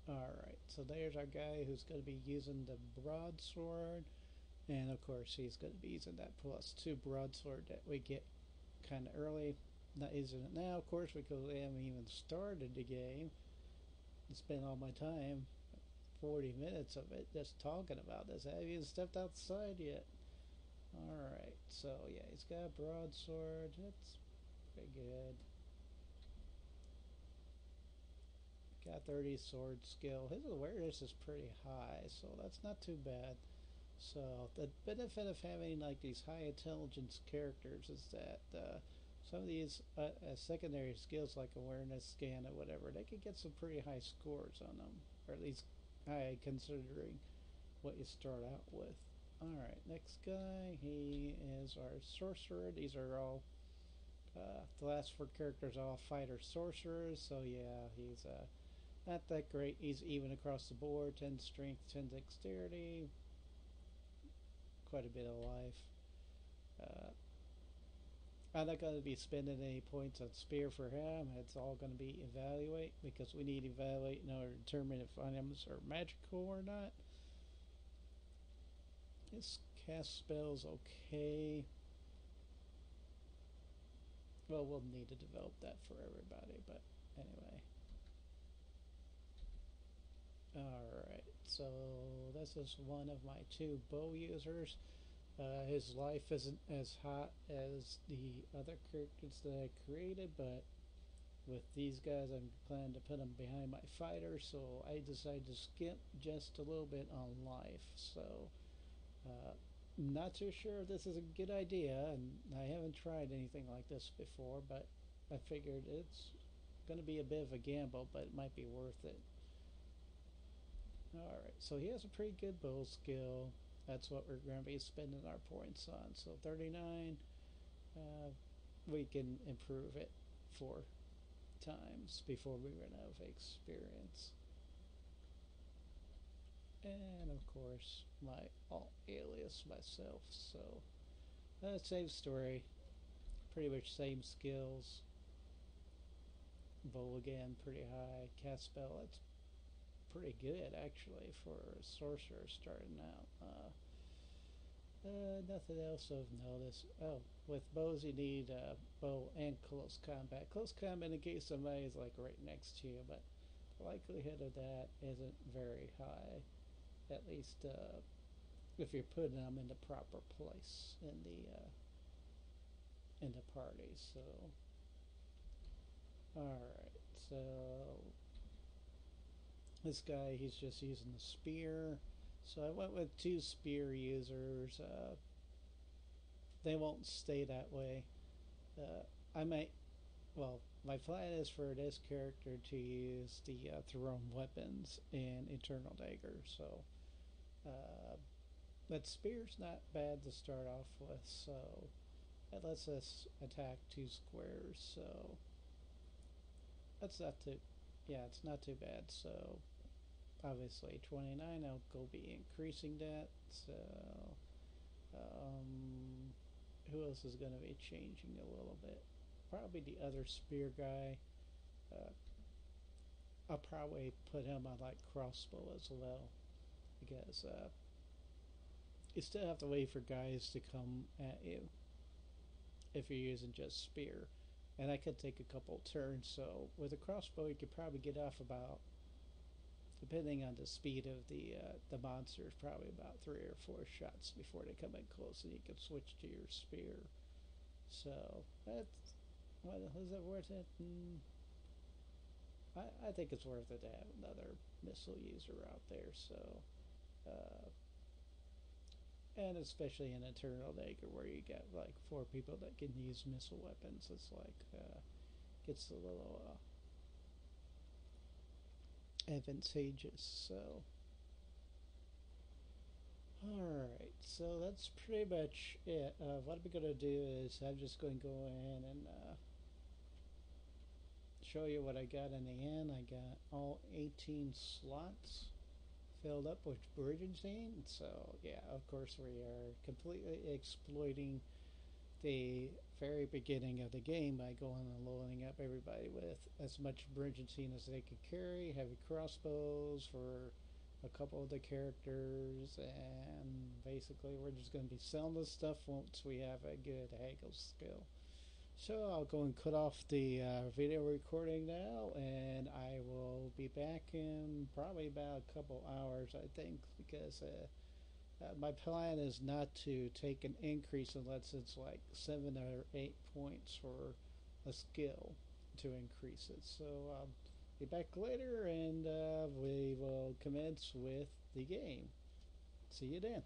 Alright, so there's our guy who's going to be using the broadsword, and of course he's going to be using that +2 broadsword that we get kind of early. Not using it now, of course, because we haven't even started the game. I spent all my time, 40 minutes of it, just talking about this. I haven't even stepped outside yet. Alright, so yeah, he's got a broadsword. That's pretty good. Got 30 sword skill. His awareness is pretty high, so that's not too bad. So the benefit of having like these high intelligence characters is that some of these secondary skills like awareness, scan, or whatever, they can get some pretty high scores on them, or at least high considering what you start out with. Alright, next guy, he is our sorcerer. These are all the last 4 characters are all fighter sorcerers, so yeah, he's not that great. He's even across the board, 10 strength, 10 dexterity, quite a bit of life. I'm not going to be spending any points on spear for him. It's all going to be evaluate, because we need evaluate in order to determine if items are magical or not. His cast spell's okay. Well, we'll need to develop that for everybody, but anyway. Alright, so this is one of my 2 bow users. His life isn't as hot as the other characters that I created, but with these guys I'm planning to put them behind my fighter, so I decided to skip just a little bit on life. So not too sure if this is a good idea, and I haven't tried anything like this before, but I figured it's going to be a bit of a gamble, but it might be worth it. Alright, so he has a pretty good bow skill. That's what we're going to be spending our points on. So 39, we can improve it 4 times before we run out of experience. And of course, my alt alias myself. So same story, pretty much same skills. Bow again, pretty high. Cast spell, that's pretty good actually for a sorcerer starting out. Nothing else of notice. Oh, with bows you need bow and close combat. Close combat in case somebody is like right next to you, but the likelihood of that isn't very high. At least if you're putting them in the proper place in the party. So, all right. So this guy, he's just using the spear. So I went with 2 spear users. They won't stay that way. I might, well, my plan is for this character to use the thrown weapons in Eternal Dagger. So, but spear's not bad to start off with. So it lets us attack 2 squares. So that's not too, yeah, it's not too bad. So obviously 29, I'll go be increasing that. So who else is going to be changing a little bit? Probably the other spear guy. I'll probably put him on like crossbow as well, because you still have to wait for guys to come at you if you're using just spear, and that could take a couple turns. So with a crossbow you could probably get off about, depending on the speed of the monsters, probably about 3 or 4 shots before they come in close, and you can switch to your spear. So that's, what is it worth it? I think it's worth it to have another missile user out there. So and especially in Eternal Dagger where you got like 4 people that can use missile weapons, it's like gets a little advantageous. So alright, so that's pretty much it. What I'm going to do is I'm just going to go in and show you what I got in the end. I got all 18 slots filled up with bridging scene. So yeah, of course we are completely exploiting the very beginning of the game by going and loading up everybody with as much Bridgentine as they could carry, heavy crossbows for a couple of the characters, and basically we're just going to be selling this stuff once we have a good haggle skill. So I'll go and cut off the video recording now, and I will be back in probably about a couple hours, I think, because my plan is not to take an increase unless it's like 7 or 8 points for a skill to increase it. So I'll be back later, and we will commence with the game. See you then.